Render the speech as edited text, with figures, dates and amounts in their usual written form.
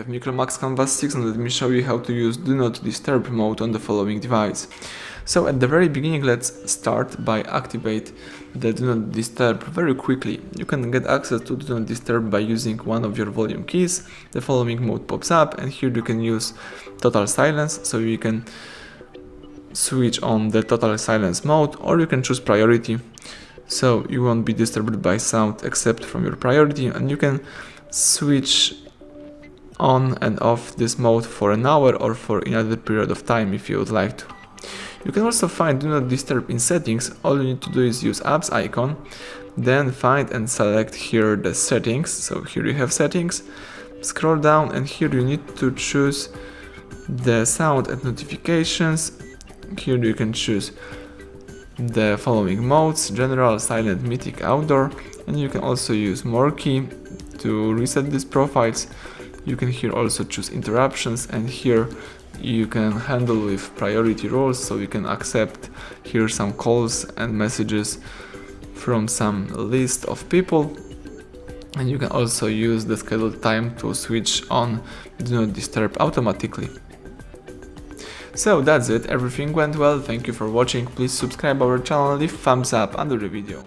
MICROMAX Canvas 6, and let me show you how to use Do Not Disturb mode on the following device. So at the very beginning, let's start by activate the Do Not Disturb very quickly. You can get access to Do Not Disturb by using one of your volume keys. The following mode pops up, and here you can use total silence, so you can switch on the total silence mode, or you can choose priority, so you won't be disturbed by sound except from your priority, and you can switch on and off this mode for an hour or for another period of time if you would like to. You can also find Do Not Disturb in settings. All you need to do is use apps icon, then find and select here the settings. So here you have settings, scroll down, and here you need to choose the sound and notifications. Here you can choose the following modes: general, silent, mythic, outdoor, and you can also use more key to reset these profiles. You can here also choose interruptions, and here you can handle with priority roles, so you can accept here some calls and messages from some list of people, and you can also use the scheduled time to switch on Do Not Disturb automatically. So that's it, everything went well, thank you for watching, please subscribe our channel, leave thumbs up under the video.